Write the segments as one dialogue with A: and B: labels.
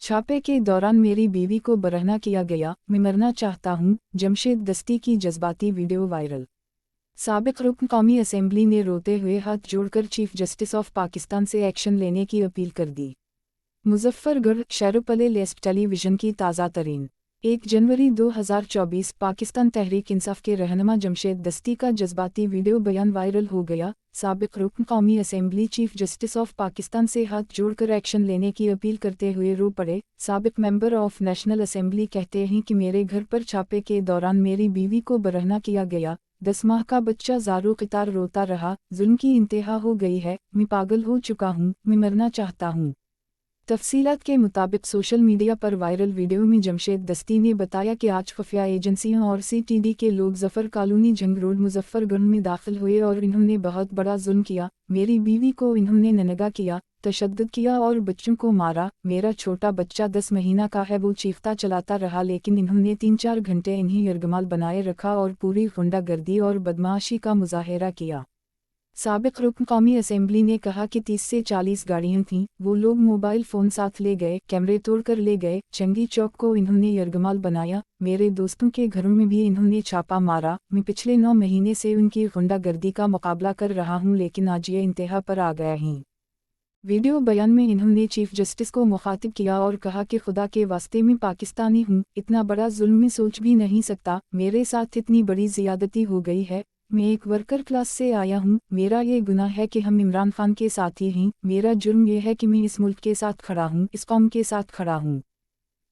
A: छापे के दौरान मेरी बीवी को बरहना किया गया, मैं मरना चाहता हूं। जमशेद दस्ती की जज्बाती वीडियो वायरल। साबिक रुकन कौमी असेंबली ने रोते हुए हाथ जोड़कर चीफ जस्टिस ऑफ पाकिस्तान से एक्शन लेने की अपील कर दी। मुजफ्फरगढ़ शेरोपले लेस्ट टेलीविजन की ताज़ा तरीन 1 जनवरी 2024 पाकिस्तान तहरीक इंसाफ के रहनुमा जमशेद दस्ती का जज्बाती वीडियो बयान वायरल हो गया। साबिक रुकन कौमी assembly chief justice of Pakistan से हाथ जोड़कर एक्शन लेने की अपील करते हुए रो पड़े। साबिक मेंबर ऑफ नेशनल असेंबली कहते हैं कि मेरे घर पर छापे के दौरान मेरी बीवी को बरहना किया गया, 10 माह का बच्चा ज़ारो क़ितार रोता रहा, जुल्म की इंतहा हो गई है, मैं पागल हो चुका हूँ, मैं मरना चाहता हूँ। तफसीलात के मुताबिक सोशल मीडिया पर वायरल वीडियो में जमशेद दस्ती ने बताया कि आज खुफिया एजेंसियों और CTD के लोग जफर कॉलोनी जंग रोड मुजफ्फरगढ़ में दाखिल हुए और इन्होंने बहुत बड़ा जुल्म किया। मेरी बीवी को इन्होंने नंगा किया, तशद्दुद किया और बच्चों को मारा। मेरा छोटा बच्चा 10 महीना का है, वो चीखता चलाता रहा, लेकिन इन्होंने 3-4 घंटे इन्हें यरगमाल बनाए रखा और पूरी गुंडागर्दी और बदमाशी का मुजाहिरा किया। साबिक रुकन कौमी असेंबली ने कहा कि 30 से 40 गाड़ियां थीं, वो लोग मोबाइल फ़ोन साथ ले गए, कैमरे तोड़कर ले गए, चंगी चौक को इन्होंने यरगमाल बनाया, मेरे दोस्तों के घरों में भी इन्होंने छापा मारा। मैं पिछले 9 महीने से उनकी गुंडागर्दी का मुकाबला कर रहा हूं, लेकिन आज ये इंतहा पर आ गया ही। वीडियो बयान में इन्होंने चीफ जस्टिस को मुखातिब किया और कहा कि खुदा के वास्ते मैं पाकिस्तानी हूँ, इतना बड़ा जुल्म मैं सोच भी नहीं सकता, मेरे साथ इतनी बड़ी ज़ियादती हो गई है। मैं एक वर्कर क्लास से आया हूँ, मेरा ये गुनाह है कि हम इमरान खान के साथी हैं, मेरा जुर्म ये है कि मैं इस मुल्क के साथ खड़ा हूँ, इस कौम के साथ खड़ा हूँ।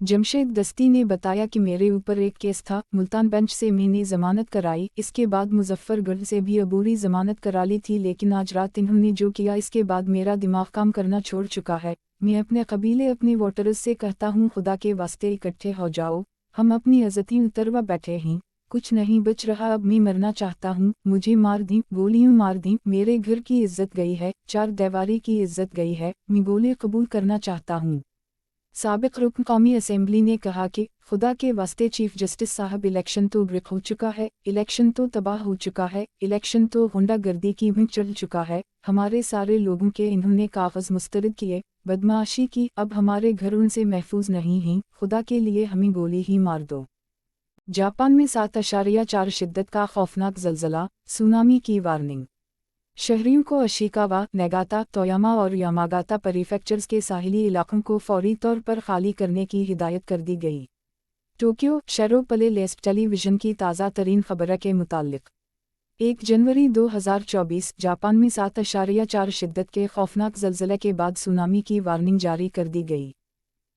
A: जमशेद दस्ती ने बताया कि मेरे ऊपर एक केस था, मुल्तान बेंच से मैंने ज़मानत कराई, इसके बाद मुजफ्फरगढ़ से भी अबूरी ज़मानत करा ली थी, लेकिन आज रात इन्होंने जो किया इसके बाद मेरा दिमाग काम करना छोड़ चुका है। मैं अपने कबीले अपने वोटर्स से कहता हूँ, खुदा के वास्ते इकट्ठे हो जाओ, हम अपनी इज़्ज़तें उतरवा बैठे हैं, कुछ नहीं बच रहा, अब मैं मरना चाहता हूँ, मुझे मार दी, गोलियां मार दी, मेरे घर की इज्जत गई है, 4 दीवारी की इज्जत गई है, मैं गोली कबूल करना चाहता हूँ। साबिक रुकन कौमी असेंबली ने कहा कि खुदा के वास्ते चीफ जस्टिस साहब, इलेक्शन तो ब्रेक हो चुका है, इलेक्शन तो तबाह हो चुका है, इलेक्शन तो गुंडागर्दी की में चल चुका है, हमारे सारे लोगों के इन्होंने कागज़ मुस्तरद किए, बदमाशी की, अब हमारे घर उनसे महफूज नहीं हैं, खुदा के लिए हमें गोली ही मार दो। जापान में 7.4 शिद्दत का खौफनाक ज़लज़ला, सुनामी की वार्निंग। शहरियों को अशिकावा, नेगाता, तोयामा और यामागाता प्रीफेक्चर्स के साहिली इलाकों को फौरी तौर पर खाली करने की हिदायत कर दी गई। टोक्यो शेरोपले लेस्ट टेलीविजन की ताज़ा तरीन खबर के मुतालिक 1 जनवरी 2024 जापान में 7.4 शिद्दत के खौफनाक ज़लज़ले के बाद सुनामी की वार्निंग जारी कर दी गई।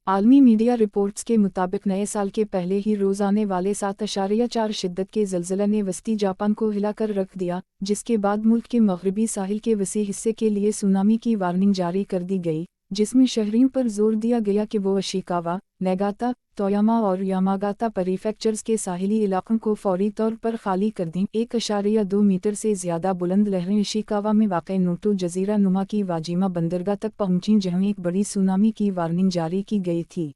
A: आलमी मीडिया रिपोर्ट्स के मुताबिक नए साल के पहले ही रोज़ आने वाले 7.4 शिद्दत के ज़लज़ले ने वस्ती जापान को हिलाकर रख दिया, जिसके बाद मुल्क के मगरबी साहिल के वसी हिस्से के लिए सुनामी की वार्निंग जारी कर दी गई, जिसमें शहरियों पर जोर दिया गया कि वो अशिकावा, नेगाता, तोयामा और यामागाता प्रीफेक्चर्स के साहिली इलाकों को फौरी तौर पर खाली कर दें। 1.2 मीटर से ज़्यादा बुलंद लहरें अशिकावा में वाक़ नोटो जज़ीरा नुमा की वाजिमा बंदरगाह तक पहुंचीं, जहां एक बड़ी सुनामी की वार्निंग जारी की गई थी।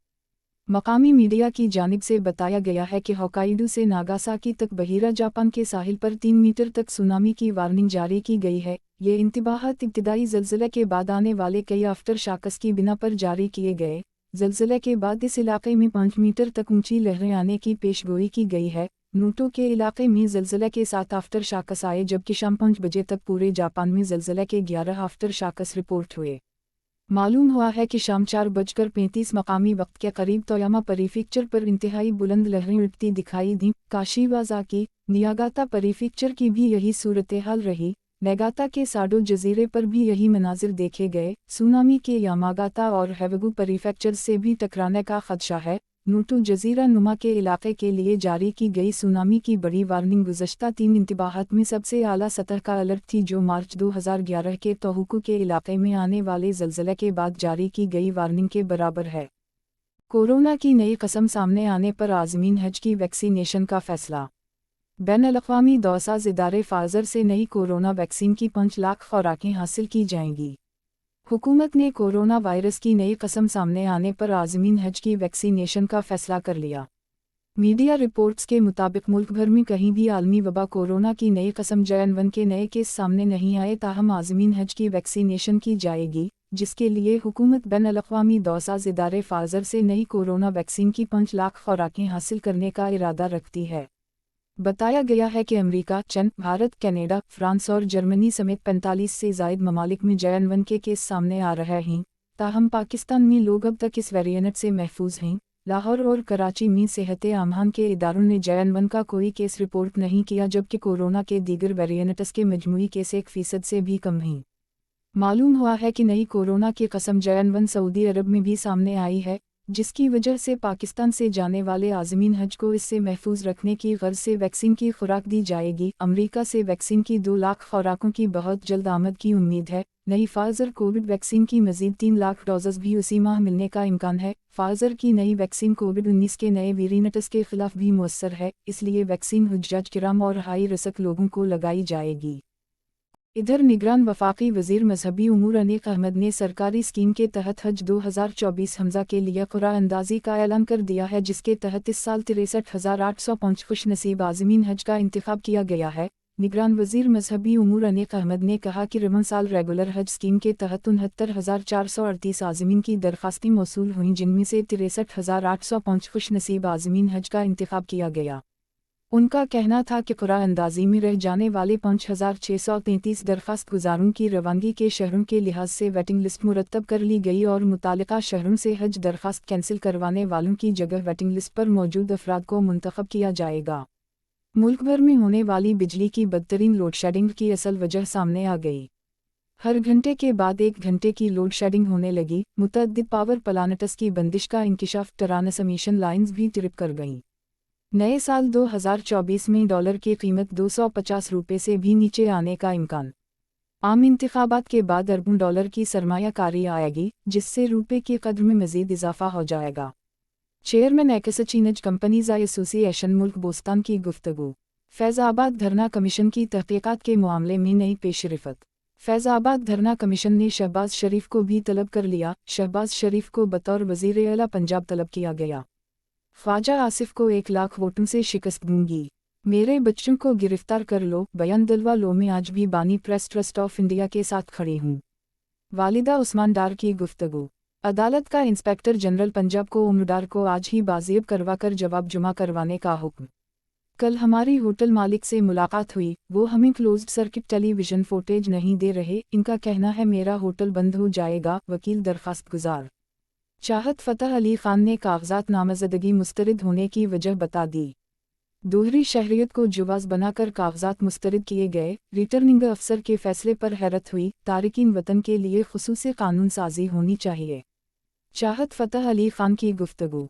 A: मकामी मीडिया की जानिब से बताया गया है कि होकाइडो से नागासाकी तक बहीरा जापान के साहिल पर 3 मीटर तक सुनामी की वार्निंग जारी की गई है। ये इंतबाहात इब्तिदाई ज़लज़ले के बाद आने वाले कई आफ्टर शाकस की बिना पर जारी किए गए। ज़लज़ले के बाद इस इलाके में 5 मीटर तक ऊंची लहरें आने की पेशगोई की गई है। नोटो के इलाके में ज़लज़ले के 7 आफ्टर शाकस आए, जबकि शाम 5 बजे तक पूरे जापान में ज़लज़ले के 11 आफ्टर शाकस रिपोर्ट हुए। मालूम हुआ है कि शाम 4:35 मकामी वक्त के करीब तोयामा प्रीफेक्चर पर इंतहाई बुलंद लहरें उठती दिखाई दीं। काशिवाज़ाकी, नियागाता प्रीफेक्चर की भी यही सूरत हाल रही। नेगाता के साडो जजीरे पर भी यही मनाजिर देखे गए। सुनामी के यामागाता और हैवगु प्रीफेक्चर से भी टकराने का खदशा है। नोटो जजीरा नुमा के इलाके के लिए जारी की गई सुनामी की बड़ी वार्निंग गुज़श्ता 3 इंतबाहात में सबसे आला सतह का अलर्ट थी, जो मार्च 2011 के तोहोकू के इलाके में आने वाले ज़लज़ले के बाद जारी की गई वार्निंग के बराबर है। कोरोना की नई कसम सामने आने पर आज़मीन हज की वैक्सीनेशन का फैसला। बैन-अल-अक़वामी दौसाज़ इदारे फाइज़र से नई कोरोना वैक्सीन की 5 लाख खुराकें हासिल की जाएंगी। हुकूमत ने कोरोना वायरस की नई कसम सामने आने पर आज़मीन हज की वैक्सीनेशन का फैसला कर लिया। मीडिया रिपोर्ट्स के मुताबिक मुल्क भर में कहीं भी आलमी वबा कोरोना की नई कसम JN1 के नए केस सामने नहीं आए, ताहम आज़मीन हज की वैक्सीनेशन की जाएगी, जिस के लिए हुकूमत बैन-अल-अक़वामी दौसाज़ इदारे फाइज़र से नई कोरोना वैक्सीन की 5 लाख खुराकें हासिल करने का इरादा रखती है। बताया गया है कि अमेरिका, चीन, भारत, कनाडा, फ्रांस और जर्मनी समेत 45 से ज़ायद ममालिक में JN1 के केस सामने आ रहे हैं। ताहम पाकिस्तान में लोग अब तक इस वेरिएंट से महफूज हैं। लाहौर और कराची में सेहत आम के इदारों ने JN1 का कोई केस रिपोर्ट नहीं किया, जबकि कोरोना के दीगर वेरिएंट्स के मजमूई केस 1% से भी कम हैं। मालूम हुआ है कि नई कोरोना की कसम JN1 सऊदी अरब में भी सामने आई है, जिसकी वजह से पाकिस्तान से जाने वाले आज़मीन हज को इससे महफूज रखने की गर्ज से वैक्सीन की खुराक दी जाएगी। अमेरिका से वैक्सीन की 2 लाख खुराकों की बहुत जल्द आमद की उम्मीद है। नई फाइज़र कोविड वैक्सीन की मज़ीद 3 लाख डोजेज़ भी उसी माह मिलने का इम्कान है। फाइज़र की नई वैक्सीन कोविड-19 के नए वेरिएंट्स के खिलाफ भी मुअस्सर है, इसलिए वैक्सीन हुज्जाज किराम और हाई रिस्क लोगों को लगाई जाएगी। इधर निगरान वफाकी वज़ीर मजहबी उमूर अनीक अहमद ने सरकारी स्कीम के तहत हज 2024 हमज़ा के लिए क़ुरा अंदाज़ी का ऐलान कर दिया है, जिसके तहत इस साल 63,805 खुशनसीब आज़मीन हज का इंतखाब किया गया है। निगरान वज़ीर मजहबी उमूर अनीक अहमद ने कहा कि रमज़ान साल रेगुलर हज स्कीम के तहत 69,438 आज़मीन की दरख्वास्तें मौसूल हुईं, जिनमें से 63,805 खुशनसीब आज़मीन हज का इंतखाब किया गया। उनका कहना था कि क़ुरा अंदाज़ी में रह जाने वाले 5,633 दरख्वास्त गुज़ारों की रवानगी के शहरों के लिहाज से वेटिंग लिस्ट मुरतब कर ली गई और मुतालिका शहरों से हज दरख्वास्त कैंसिल करवाने वालों की जगह वेटिंग लिस्ट पर मौजूद अफराद को मुंतखब किया जाएगा। मुल्क भर में होने वाली बिजली की बदतरीन लोड शेडिंग की असल वजह सामने आ गई। हर घंटे के बाद 1 घंटे की लोड शेडिंग होने लगी। मुतअद्दिद पावर प्लांट्स की बंदिश का इंकिशाफ, ट्रांसमिशन लाइन्स भी ट्रिप कर गईं। नए साल 2024 में डॉलर की कीमत 250 रुपये से भी नीचे आने का इम्कान। आम इंतखाबात के बाद अरबों डॉलर की सरमायाकारी आएगी, जिससे रुपये की कद्र में मज़ीद इजाफा हो जाएगा। चेयरमैन एक्सचेंज कंपनीज एसोसिएशन मुल्क बोस्तान की गुफ्तगू। फैज़ाबाद धरना कमीशन की तहकीकात के मामले में नई पेशरफ़त। फैज़ाबाद धरना कमीशन ने शहबाज शरीफ को भी तलब कर लिया। शहबाज शरीफ को बतौर वज़ीर आला पंजाब तलब किया गया। ख्वाजा आसिफ को 1 लाख वोटों से शिकस्त दूंगी। मेरे बच्चों को गिरफ्तार कर लो। बयान दिलवा लो में आज भी बानी प्रेस ट्रस्ट ऑफ इंडिया के साथ खड़ी हूँ। वालिदा उस्मान डार की गुफ्तगू। अदालत का इंस्पेक्टर जनरल पंजाब को उम्र डार को आज ही बाजियब करवाकर जवाब जमा करवाने का हुक्म। कल हमारी होटल मालिक से मुलाकात हुई, वो हमें क्लोज्ड सर्किट टेलीविज़न फुटेज नहीं दे रहे। इनका कहना है मेरा होटल बंद हो जाएगा। वकील दरख्वास्त गुजार। चाहत फ़तह अली ख़ान ने कागजात नामज़दगी मुस्तरद होने की वजह बता दी। दोहरी शहरियत को जुवाज़ बनाकर कागजात मुस्तरद किए गए। रिटर्निंग अफसर के फैसले पर हैरत हुई। तारिकीन वतन के लिए ख़ुसूसी कानून साज़ी होनी चाहिए। चाहत फ़तह अली ख़ान की गुफ्तगू।